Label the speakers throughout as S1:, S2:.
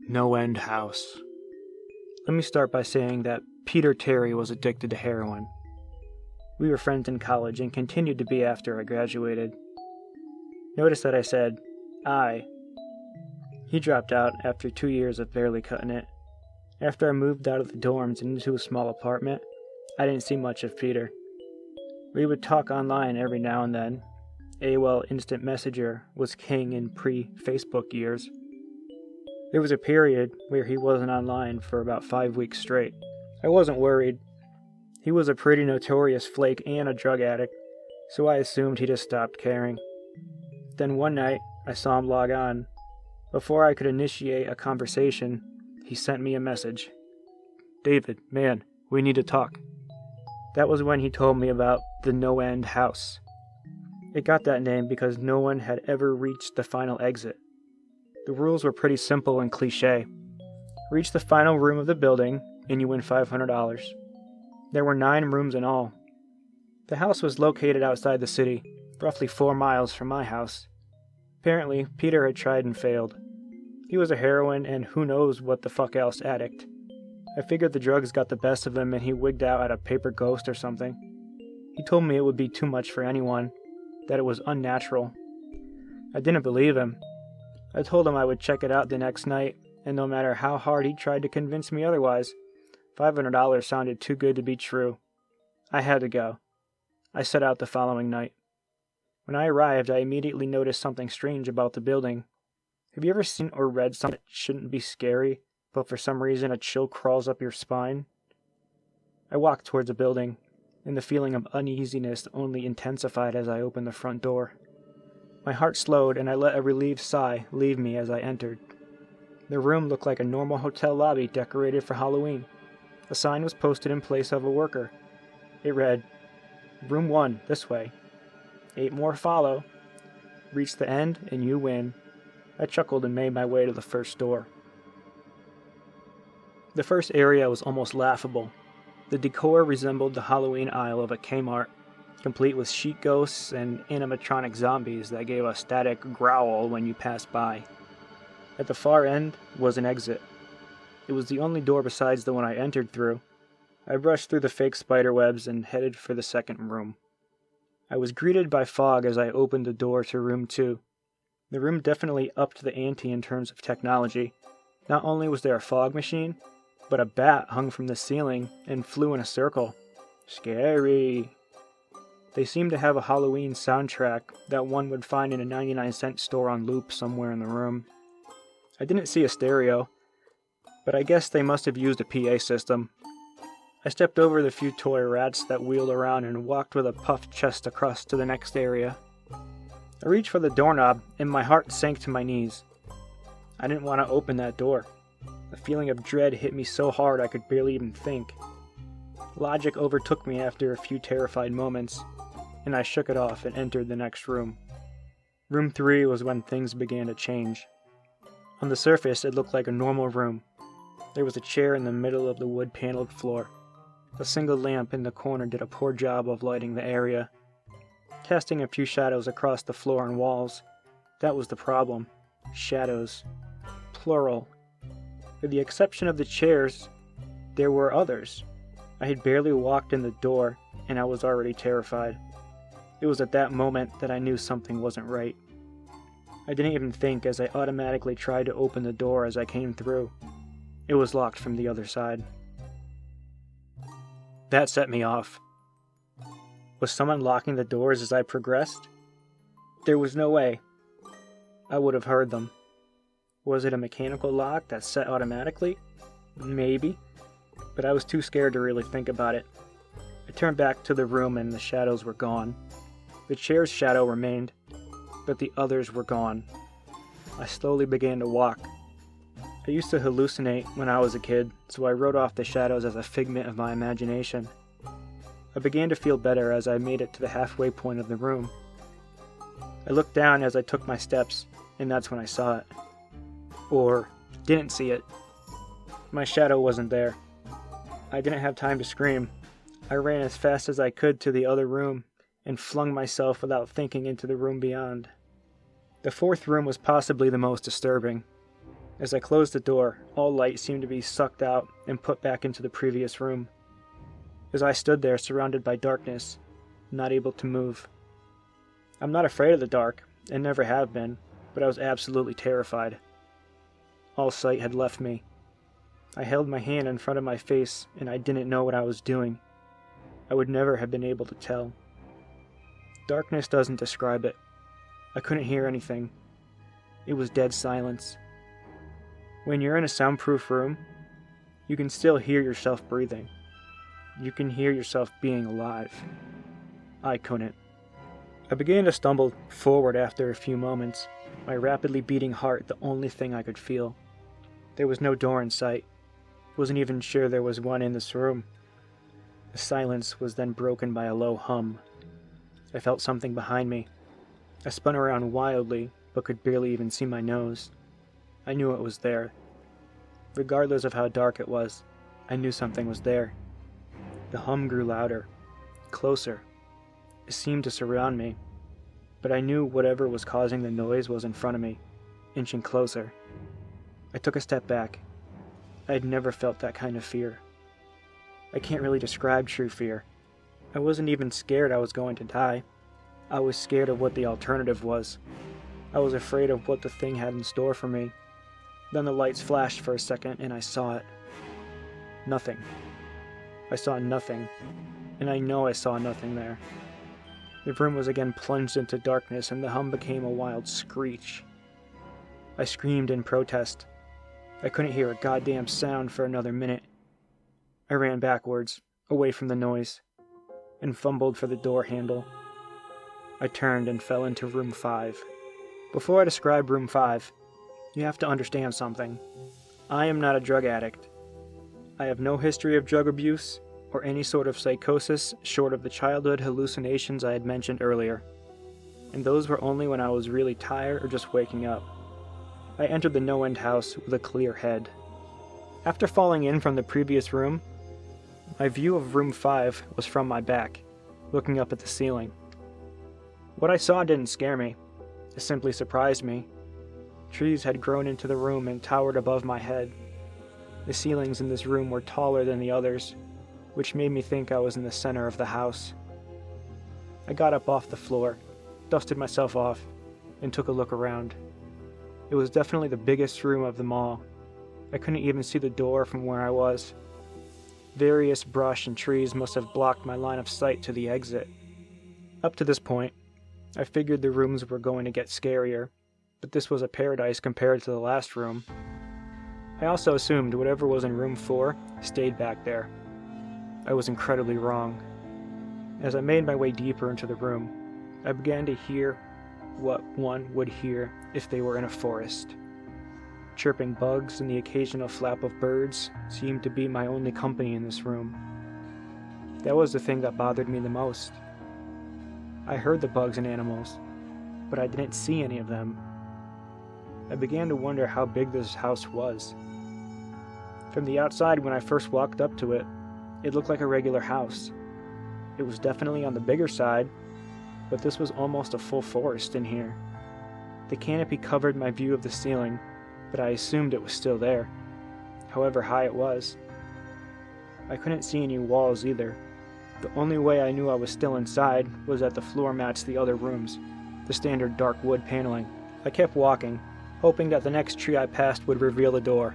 S1: NoEnd house. Let me start by saying that Peter Terry was addicted to heroin. We were friends in college and continued to be after I graduated. Notice that I said, I. He dropped out after 2 years of barely cutting it. After I moved out of the dorms and into a small apartment, I didn't see much of Peter. We would talk online every now and then. AOL Instant Messenger was king in pre-Facebook years. There was a period where he wasn't online for about 5 weeks straight. I wasn't worried. He was a pretty notorious flake and a drug addict, so I assumed he just stopped caring. Then one night, I saw him log on. Before I could initiate a conversation, he sent me a message. "David, man, we need to talk." That was when he told me about the NoEnd house. It got that name because no one had ever reached the final exit. The rules were pretty simple and cliché. Reach the final room of the building, and you win $500. There were 9 rooms in all. The house was located outside the city, roughly 4 miles from my house. Apparently, Peter had tried and failed. He was a heroin and who knows what the fuck else addict. I figured the drugs got the best of him and he wigged out at a paper ghost or something. He told me it would be too much for anyone, that it was unnatural. I didn't believe him. I told him I would check it out the next night, and no matter how hard he tried to convince me otherwise, $500 sounded too good to be true. I had to go. I set out the following night. When I arrived, I immediately noticed something strange about the building. Have you ever seen or read something that shouldn't be scary, but for some reason a chill crawls up your spine? I walked towards the building, and the feeling of uneasiness only intensified as I opened the front door. My heart slowed, and I let a relieved sigh leave me as I entered. The room looked like a normal hotel lobby decorated for Halloween. A sign was posted in place of a worker. It read, "Room 1, this way. 8 more follow. Reach the end, and you win." I chuckled and made my way to the first door. The first area was almost laughable. The decor resembled the Halloween aisle of a Kmart, complete with sheet ghosts and animatronic zombies that gave a static growl when you passed by. At the far end was an exit. It was the only door besides the one I entered through. I brushed through the fake spider webs and headed for the second room. I was greeted by fog as I opened the door to room 2. The room definitely upped the ante in terms of technology. Not only was there a fog machine, but a bat hung from the ceiling and flew in a circle. Scary. They seemed to have a Halloween soundtrack that one would find in a 99-cent store on loop somewhere in the room. I didn't see a stereo, but I guess they must have used a PA system. I stepped over the few toy rats that wheeled around and walked with a puffed chest across to the next area. I reached for the doorknob, and my heart sank to my knees. I didn't want to open that door. A feeling of dread hit me so hard I could barely even think. Logic overtook me after a few terrified moments, and I shook it off and entered the next room. Room 3 was when things began to change. On the surface, it looked like a normal room. There was a chair in the middle of the wood-paneled floor. A single lamp in the corner did a poor job of lighting the area, casting a few shadows across the floor and walls. That was the problem. Shadows. Plural. With the exception of the chairs, there were others. I had barely walked in the door, and I was already terrified. It was at that moment that I knew something wasn't right. I didn't even think as I automatically tried to open the door as I came through. It was locked from the other side. That set me off. Was someone locking the doors as I progressed? There was no way. I would have heard them. Was it a mechanical lock that set automatically? Maybe, but I was too scared to really think about it. I turned back to the room and the shadows were gone. The chair's shadow remained, but the others were gone. I slowly began to walk. I used to hallucinate when I was a kid, so I wrote off the shadows as a figment of my imagination. I began to feel better as I made it to the halfway point of the room. I looked down as I took my steps, and that's when I saw it. Or didn't see it. My shadow wasn't there. I didn't have time to scream. I ran as fast as I could to the other room and flung myself without thinking into the room beyond. The fourth room was possibly the most disturbing. As I closed the door, all light seemed to be sucked out and put back into the previous room. As I stood there surrounded by darkness, not able to move. I'm not afraid of the dark, and never have been, but I was absolutely terrified. All sight had left me. I held my hand in front of my face, and I didn't know what I was doing. I would never have been able to tell. Darkness doesn't describe it. I couldn't hear anything. It was dead silence. When you're in a soundproof room, you can still hear yourself breathing. You can hear yourself being alive. I couldn't. I began to stumble forward after a few moments, my rapidly beating heart the only thing I could feel. There was no door in sight. Wasn't even sure there was one in this room. The silence was then broken by a low hum. I felt something behind me. I spun around wildly, but could barely even see my nose. I knew it was there. Regardless of how dark it was, I knew something was there. The hum grew louder, closer. It seemed to surround me, but I knew whatever was causing the noise was in front of me, inching closer. I took a step back. I had never felt that kind of fear. I can't really describe true fear. I wasn't even scared I was going to die. I was scared of what the alternative was. I was afraid of what the thing had in store for me. Then the lights flashed for a second and I saw it. Nothing. I saw nothing, and I know I saw nothing there. The room was again plunged into darkness and the hum became a wild screech. I screamed in protest. I couldn't hear a goddamn sound for another minute. I ran backwards, away from the noise, and fumbled for the door handle. I turned and fell into room 5. Before I describe room 5, you have to understand something. I am not a drug addict. I have no history of drug abuse or any sort of psychosis short of the childhood hallucinations I had mentioned earlier. And those were only when I was really tired or just waking up. I entered the NoEnd house with a clear head. After falling in from the previous room, my view of room 5 was from my back, looking up at the ceiling. What I saw didn't scare me. It simply surprised me. Trees had grown into the room and towered above my head. The ceilings in this room were taller than the others, which made me think I was in the center of the house. I got up off the floor, dusted myself off, and took a look around. It was definitely the biggest room of them all. I couldn't even see the door from where I was. Various brush and trees must have blocked my line of sight to the exit. Up to this point, I figured the rooms were going to get scarier, but this was a paradise compared to the last room. I also assumed whatever was in room 4 stayed back there. I was incredibly wrong. As I made my way deeper into the room, I began to hear what one would hear if they were in a forest. Chirping bugs and the occasional flap of birds seemed to be my only company in this room. That was the thing that bothered me the most. I heard the bugs and animals, but I didn't see any of them. I began to wonder how big this house was. From the outside, when I first walked up to it, it looked like a regular house. It was definitely on the bigger side, but this was almost a full forest in here. The canopy covered my view of the ceiling, but I assumed it was still there, however high it was. I couldn't see any walls either. The only way I knew I was still inside was that the floor matched the other rooms, the standard dark wood paneling. I kept walking, hoping that the next tree I passed would reveal the door.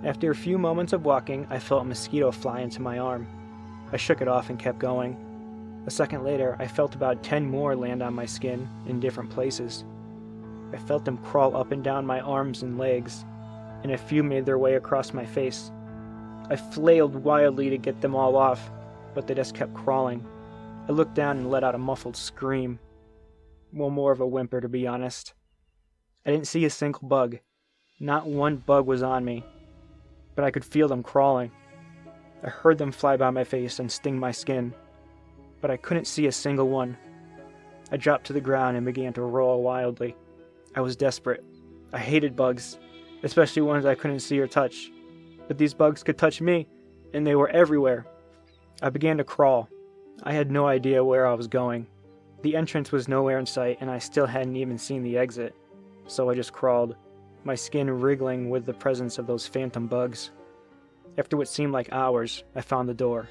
S1: After a few moments of walking, I felt a mosquito fly into my arm. I shook it off and kept going. A second later, I felt about 10 more land on my skin in different places. I felt them crawl up and down my arms and legs, and a few made their way across my face. I flailed wildly to get them all off, but they just kept crawling. I looked down and let out a muffled scream. Well, more of a whimper, to be honest. I didn't see a single bug. Not one bug was on me, but I could feel them crawling. I heard them fly by my face and sting my skin, but I couldn't see a single one. I dropped to the ground and began to roll wildly. I was desperate. I hated bugs, especially ones I couldn't see or touch. But these bugs could touch me, and they were everywhere. I began to crawl. I had no idea where I was going. The entrance was nowhere in sight, and I still hadn't even seen the exit, so I just crawled. my skin wriggling with the presence of those phantom bugs. After what seemed like hours, I found the door.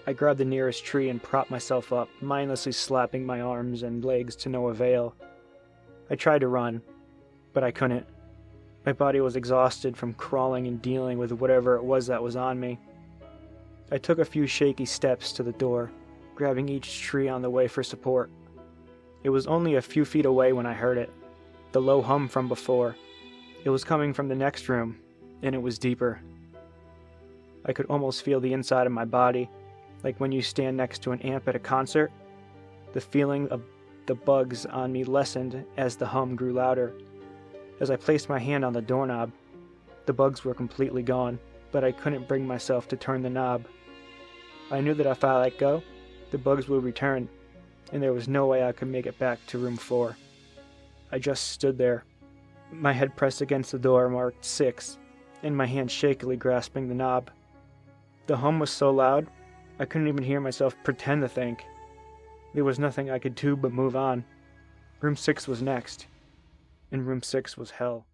S1: I grabbed the nearest tree and propped myself up, mindlessly slapping my arms and legs to no avail. I tried to run, but I couldn't. My body was exhausted from crawling and dealing with whatever it was that was on me. I took a few shaky steps to the door, grabbing each tree on the way for support. It was only a few feet away when I heard it, the low hum from before. It was coming from the next room, and it was deeper. I could almost feel the inside of my body, like when you stand next to an amp at a concert. The feeling of the bugs on me lessened as the hum grew louder. As I placed my hand on the doorknob, the bugs were completely gone, but I couldn't bring myself to turn the knob. I knew that if I let go, the bugs would return, and there was no way I could make it back to room 4. I just stood there, my head pressed against the door marked 6, and my hand shakily grasping the knob. The hum was so loud, I couldn't even hear myself pretend to think. There was nothing I could do but move on. Room 6 was next, and room 6 was hell.